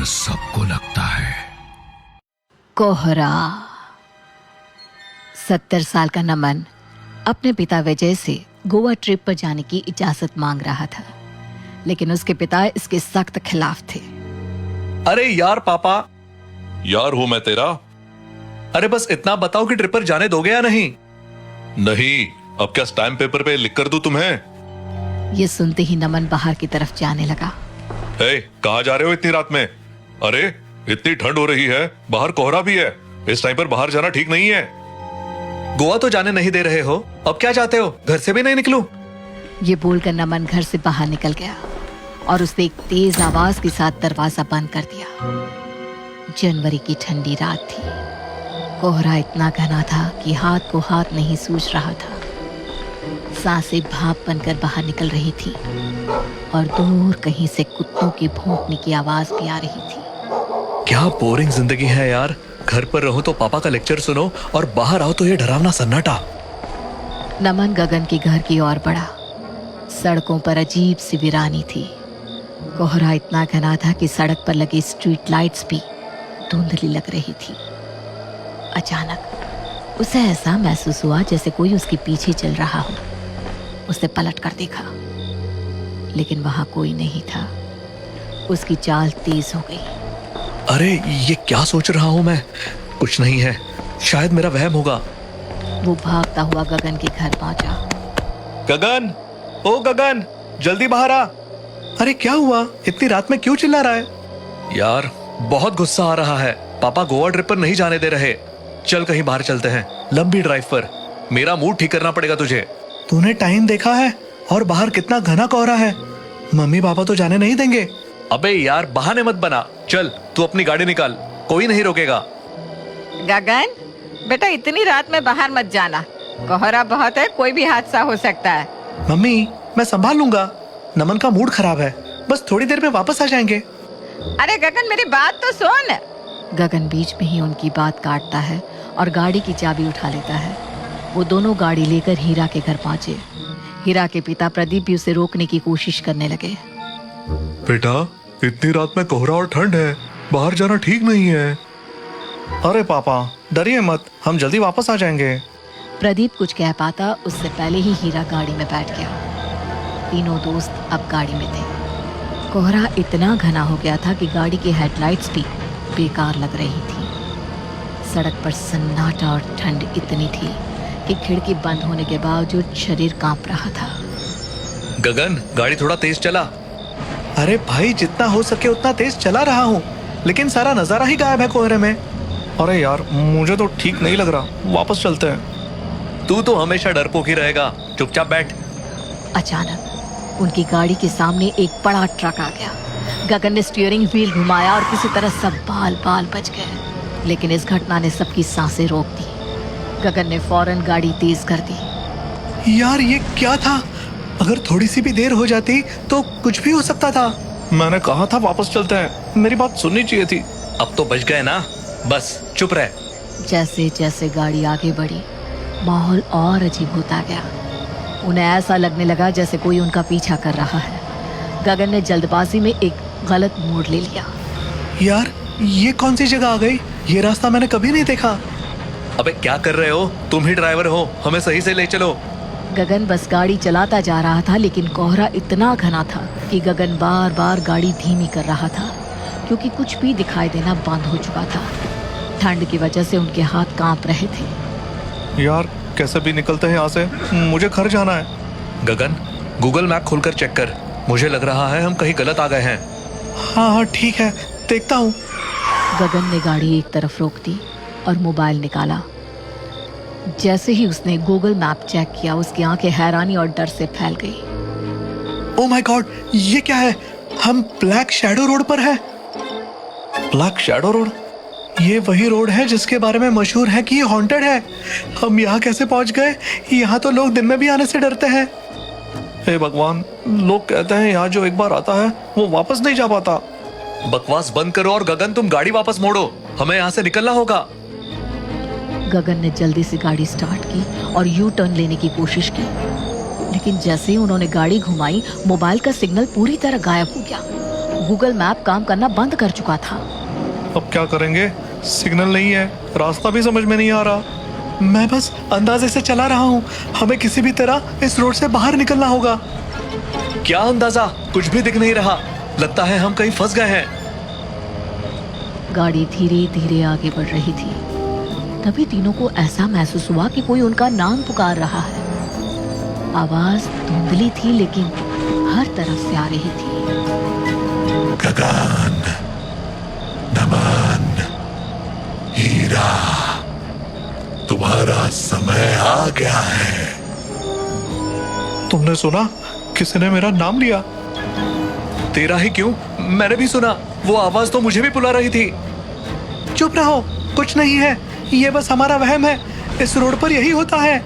डर सबको लगता है। कोहरा। 70 साल का नमन अपने पिता विजय से गोवा ट्रिप पर जाने की इजाजत मांग रहा था, लेकिन उसके पिता इसके सख्त खिलाफ थे। अरे यार पापा। यार हूं मैं तेरा। अरे बस इतना बताओ कि ट्रिप पर जाने दोगे या नहीं? नहीं, अब क्या स्टैम्प पेपर पे लिख कर दूं तुम्हें? ये सुनते ही नमन बाहर की तरफ जाने लगा। कहाँ जा रहे हो इतनी रात में? अरे इतनी ठंड हो रही है, बाहर कोहरा भी है, इस टाइम पर बाहर जाना ठीक नहीं है। गोवा तो जाने नहीं दे रहे हो, अब क्या चाहते हो? घर से भी नहीं निकलूं? ये बोलकर नमन घर से बाहर निकल गया और उसने एक तेज आवाज के साथ दरवाजा बंद कर दिया। जनवरी की ठंडी रात थी। कोहरा इतना घना था कि हाथ को हाथ नहीं सूझ रहा था। सांसें भाप बनकर बाहर निकल रही थी और दूर कहीं से कुत्तों के भौंकने की आवाज भी आ रही थी। क्या बोरिंग जिंदगी है यार। घर पर रहो तो पापा का लेक्चर सुनो और बाहर आओ तो ये डरावना सन्नाटा। नमन गगन के घर की ओर बढ़ा। सड़कों पर अजीब सी वीरानी थी। कोहरा इतना घना था कि सड़क पर लगी स्ट्रीट लाइट्स भी धुंधली लग रही थी। अचानक उसे ऐसा महसूस हुआ जैसे कोई उसके पीछे चल रहा हो। उसने पलट कर देखा, लेकिन वहां कोई नहीं था। उसकी चाल तेज हो गई। अरे ये क्या सोच रहा हूं मैं? कुछ नहीं है, शायद मेरा वहम होगा। वो भागता हुआ गगन के घर पहुंचा। गगन, ओ गगन, जल्दी बाहर आ। अरे क्या हुआ? इतनी रात में क्यों चिल्ला रहा है? यार बहुत गुस्सा आ रहा है। पापा गोवा ट्रिप पर नहीं जाने दे रहे। चल कहीं बाहर चलते हैं, लंबी ड्राइव पर। मेरा मूड ठीक करना पड़ेगा तुझे। तूने टाइम देखा है? और बाहर कितना घना कोहरा है। मम्मी पापा तो जाने नहीं देंगे। अबे यार बहाने मत बना। चल तू अपनी गाड़ी निकाल, कोई नहीं रोकेगा। गगन बेटा, इतनी रात में बाहर मत जाना। कोहरा बहुत है, कोई भी हादसा हो सकता है। मम्मी मैं संभाल लूंगा। नमन का मूड खराब है, बस थोड़ी देर में वापस आ जाएंगे। अरे गगन मेरी बात तो सुन। गगन बीच में ही उनकी बात काटता है और गाड़ी की चाबी उठा लेता है। वो दोनों गाड़ी लेकर हीरा के घर पहुंचे। हीरा के पिता प्रदीप भी उसे रोकने की कोशिश करने लगे। बेटा, इतनी रात में कोहरा और ठंड है, बाहर जाना ठीक नहीं है। अरे पापा डरिए मत, हम जल्दी वापस आ जाएंगे। प्रदीप कुछ कह पाता उससे पहले ही हीरा गाड़ी में बैठ गया। तीनों दोस्त अब गाड़ी में थे। कोहरा इतना घना हो गया था कि गाड़ी की हेडलाइट्स भी बेकार लग रही थी। सड़क पर सन्नाटा और ठंड इतनी थी कि खिड़की बंद होने के बावजूद शरीर कांप रहा था। गगन गाड़ी थोड़ा तेज चला। अरे भाई जितना हो सके उतना तेज चला रहा हूँ, लेकिन सारा नजारा ही गायब है कोहरे में। अरे यार मुझे तो ठीक नहीं लग रहा, वापस चलते हैं। तू तो हमेशा डरपोक ही रहेगा, चुपचाप बैठ। अचानक उनकी गाड़ी के सामने एक बड़ा ट्रक आ गया। गगन ने स्टीयरिंग व्हील घुमाया और किसी तरह सब बाल बाल बच गए, लेकिन इस घटना ने सबकी सांसें रोक दी। गगन ने फौरन गाड़ी तेज कर दी। यार ये क्या था? अगर थोड़ी सी भी देर हो जाती तो कुछ भी हो सकता था। मैंने कहा था वापस चलते हैं, मेरी बात सुननी चाहिए थी। अब तो बच गए ना, बस चुप रह। जैसे जैसे गाड़ी आगे बढ़ी, माहौल और अजीब होता गया। उन्हें ऐसा लगने लगा जैसे कोई उनका पीछा कर रहा है। गगन ने जल्दबाजी में एक गलत मोड़ ले लिया। यार ये कौन सी जगह आ गई? ये रास्ता मैंने कभी नहीं देखा। अबे क्या कर रहे हो? तुम ही ड्राइवर हो, हमें सही से ले चलो। गगन बस गाड़ी चलाता जा रहा था, लेकिन कोहरा इतना घना था कि गगन बार बार गाड़ी धीमी कर रहा था, क्योंकि कुछ भी दिखाई देना बंद हो चुका था। ठंड की वजह से उनके हाथ कांप रहे थे। यार कैसे भी निकलते हैं यहाँ से, मुझे घर जाना है। गगन गूगल मैप खोलकर चेक कर, मुझे लग रहा है हम कहीं गलत आ गए हैं। हाँ ठीक है, देखता हूँ। गगन ने गाड़ी एक तरफ रोक दी और मोबाइल निकाला। जैसे ही उसने गूगल मैप चेक किया, उसकी आंखें हैरानी और डर से फैल गई। ओह माय गॉड, ये क्या है? हम ब्लैक शैडो रोड पर है। Black shadow road? ये वही रोड है जिसके बारे में मशहूर है कि ये हॉन्टेड है। हम यहाँ कैसे पहुंच गए? यहाँ तो लोग दिन में भी आने से डरते हैं। हे भगवान, लोग कहते हैं यहाँ जो एक बार आता है वो वापस नहीं जा पाता। बकवास बंद करो और गगन तुम गाड़ी वापस मोड़ो, हमें यहाँ से निकलना होगा। गगन ने जल्दी से गाड़ी स्टार्ट की और यू टर्न लेने की कोशिश की, लेकिन जैसे ही उन्होंने गाड़ी घुमाई, मोबाइल का सिग्नल पूरी तरह गायब हो गया। गूगल मैप काम करना बंद कर चुका था। अब क्या करेंगे? सिग्नल नहीं है, रास्ता भी समझ में नहीं आ रहा। मैं बस अंदाजे से चला रहा हूँ। हमें किसी भी तरह इस रोड से बाहर निकलना होगा। क्या अंदाजा? कुछ भी दिख नहीं रहा। लगता है हम कहीं फंस गए हैं। गाड़ी धीरे धीरे आगे बढ़ रही थी। तभी तीनों को ऐसा महसूस हुआ कि कोई उनका नाम पुकार रहा है। आवाज धुंधली थी लेकिन हर तरफ से आ रही थी। गगन, नमन, हीरा, तुम्हारा समय आ गया है। तुमने सुना? किसी ने मेरा नाम लिया। तेरा ही क्यों? मैंने भी सुना। वो आवाज तो मुझे भी बुला रही थी। चुप रहो, कुछ नहीं है। ये बस हमारा वहम है। इस रोड पर यही होता है।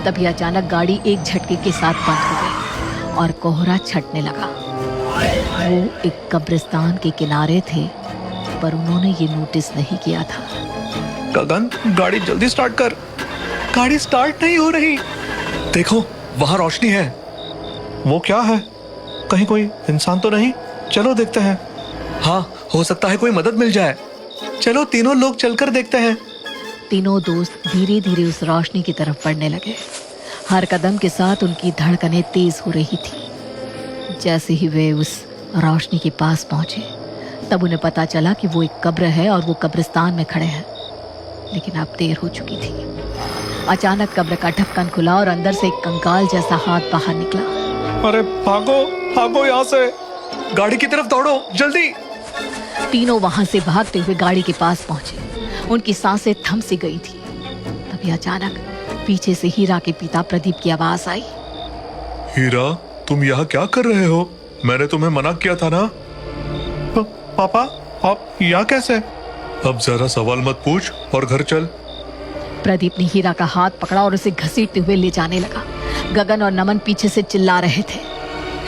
तभी अचानक गाड़ी एक झटके के साथ बंद हो गई और कोहरा छटने लगा। वो एक कब्रिस्तान के किनारे थे, पर उन्होंने ये नोटिस नहीं किया था। गगन, गाड़ी जल्दी स्टार्ट कर। गाड़ी स्टार्ट नहीं हो रही। देखो, वहां रोशनी है। वो क्या है? कहीं कोई इंसान तो नहीं? चलो देखते हैं। हाँ, हो सकता है कोई मदद मिल जाए। चलो तीनों लोग चलकर देखते हैं। तीनों दोस्त धीरे धीरे उस रोशनी की तरफ बढ़ने लगे। हर कदम के साथ उनकी धड़कनें तेज हो रही थी। जैसे ही वे उस रोशनी के पास पहुंचे, तब उन्हें पता चला कि वो एक कब्र है और वो कब्रिस्तान में खड़े हैं। लेकिन अब देर हो चुकी थी। अचानक कब्र का ढक्कन खुला और अंदर से एक कंकाल जैसा हाथ बाहर निकला। अरे भागो, भागो यहाँ से। गाड़ी की तरफ दौड़ो, जल्दी। तीनों वहां से भागते हुए गाड़ी के पास पहुंचे। उनकी सांसें थम सी गई थी। तभी अचानक पीछे से हीरा के पिता प्रदीप की आवाज आई। हीरा, तुम यहाँ क्या कर रहे हो? मैंने तुम्हें मना किया था ना। पापा, आप यहाँ कैसे? अब जरा सवाल मत पूछ और घर चल। प्रदीप ने हीरा का हाथ पकड़ा और उसे घसीटते हुए ले जाने लगा। गगन और नमन पीछे से चिल्ला रहे थे।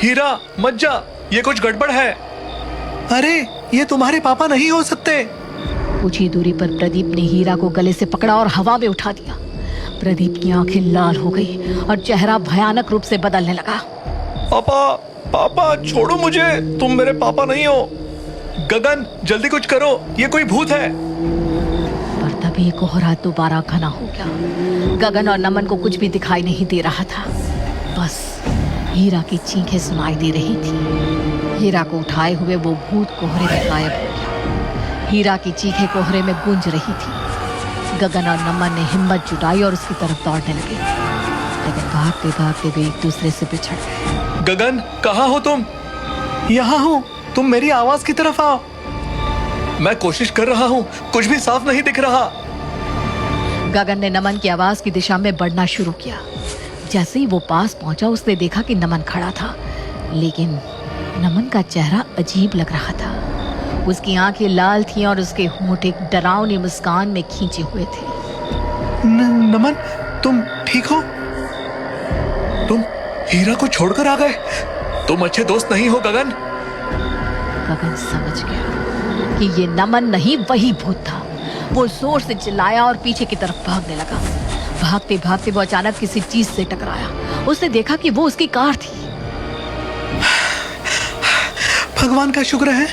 हीरा, मत जा, ये कुछ गड़बड़ है। अरे, ये तुम्हारे पापा नहीं हो सकते। कुछ ही दूरी पर प्रदीप ने हीरा को गले से पकड़ा और हवा में उठा दिया। प्रदीप की आंखें लाल हो गई और चेहरा भयानक रूप से बदलने लगा। पापा, पापा छोड़ो मुझे, तुम मेरे पापा नहीं हो। गगन, जल्दी कुछ करो, ये कोई भूत है। पर तभी कोहरा दोबारा घना हो गया। गगन और नमन को कुछ भी दिखाई नहीं दे रहा था। बस हीरा की चीखें सुनाई दे रही थी। हीरा को उठाए हुए वो भूत कोहरे में गायब हो गया। हीरा की चीखें कोहरे में गूंज रही थी। गगन और नमन ने हिम्मत जुटाई और उसकी तरफ दौड़ने लगे, लेकिन भागते भागते वे एक दूसरे से बिछड़ गए। गगन, कहाँ हो तुम? यहाँ हूँ, तुम मेरी आवाज की तरफ आओ। मैं कोशिश कर रहा हूँ, कुछ भी साफ नहीं दिख रहा। गगन ने नमन की आवाज की दिशा में बढ़ना शुरू किया। जैसे ही वो पास पहुंचा, उसने देखा कि नमन खड़ा था, लेकिन नमन का चेहरा अजीब लग रहा था। उसकी आंखें लाल थीं और उसके होंठ एक डरावनी मुस्कान में खींचे हुए थे। नमन, तुम ठीक हो? तुम हीरा को छोड़कर आ गए? तुम अच्छे दोस्त नहीं हो गगन। गगन समझ गया कि ये नमन नहीं, वही भूत था। वो जोर से चिल्लाया और पीछे की तरफ भागने लगा। भागते भागते वो अचानक किसी चीज से टकराया। उसने देखा कि वो उसकी कार थी। भगवान का शुक्र है,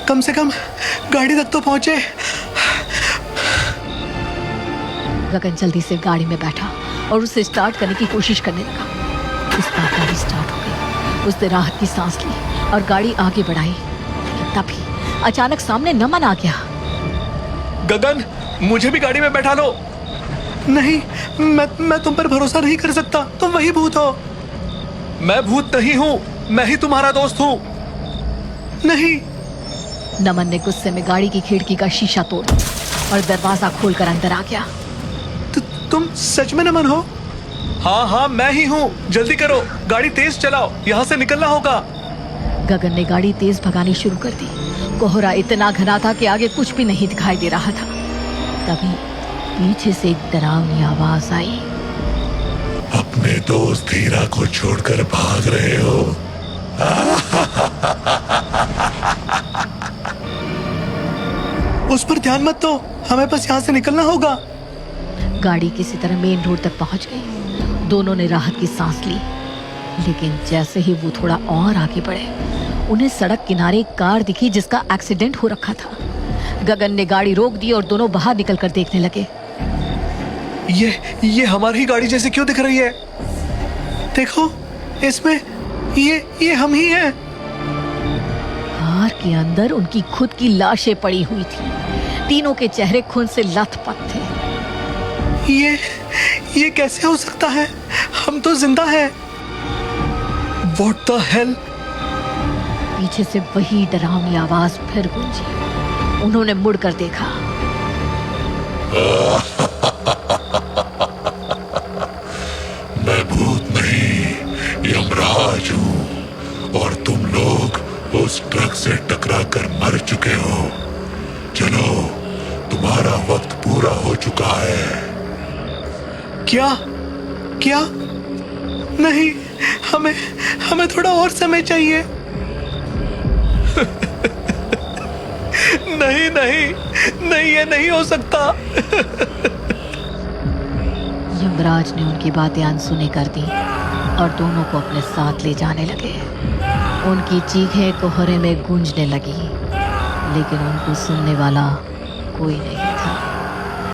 कम से कम गाड़ी तक तो पहुंचे। गगन जल्दी से गाड़ी में बैठा और उसे स्टार्ट करने की कोशिश करने लगा। इस बार गाड़ी स्टार्ट हो गई। उसने राहत की सांस ली और गाड़ी आगे बढ़ाई। लेकिन तभी अचानक सामने नमन आ गया। गगन, मुझे भी गाड़ी में बैठा लो। नहीं, मैं तुम पर भरोसा नहीं कर सकता। तुम वही भूत हो। मैं भूत नहीं हूँ, मैं ही तुम्हारा दोस्त हूँ। नहीं। नमन ने गुस्से में गाड़ी की खिड़की का शीशा तोड़ और दरवाजा खोलकर अंदर आ गया। तुम सच में नमन हो? हाँ हाँ, मैं ही हूँ। जल्दी करो, गाड़ी तेज चलाओ, यहाँ से निकलना होगा। गगन ने गाड़ी तेज भगानी शुरू कर दी। कोहरा इतना घना था कि आगे कुछ भी नहीं दिखाई दे रहा था। तभी पीछे से एक डरावनी आवाज आई। अपने दोस्त हीरा को छोड़कर भाग रहे हो? उस पर ध्यान मत दो, हमें बस यहाँ से निकलना होगा। गाड़ी किसी तरह मेन रोड तक पहुंच गई। दोनों ने राहत की सांस ली, लेकिन जैसे ही वो थोड़ा और आगे बढ़े, उन्हें सड़क किनारे एक कार दिखी जिसका एक्सीडेंट हो रखा था। गगन ने गाड़ी रोक दी और दोनों बाहर निकलकर देखने लगे। ये हमारी ही गाड़ी जैसे क्यों दिख रही है? देखो, इसमें ये हम ही हैं। कार के अंदर उनकी खुद की लाशें पड़ी हुई थी। तीनों के चेहरे खून से लथपथ थे। ये कैसे हो सकता है? हम तो जिंदा हैं। What the hell? पीछे से वही डरावनी आवाज फिर गूंजी। उन्होंने मुड़कर देखा। मैं भूत नहीं, यमराज हूँ, और तुम लोग उस ट्रक से टकरा कर मर चुके हो। चलो, तुम्हारा वक्त पूरा हो चुका है। क्या? नहीं, हमें थोड़ा और समय चाहिए। नहीं, ये नहीं हो सकता। यमराज ने उनकी बातें अनसुनी कर दी और दोनों को अपने साथ ले जाने लगे। उनकी चीखें कोहरे में गूंजने लगी, लेकिन उनको सुनने वाला कोई नहीं।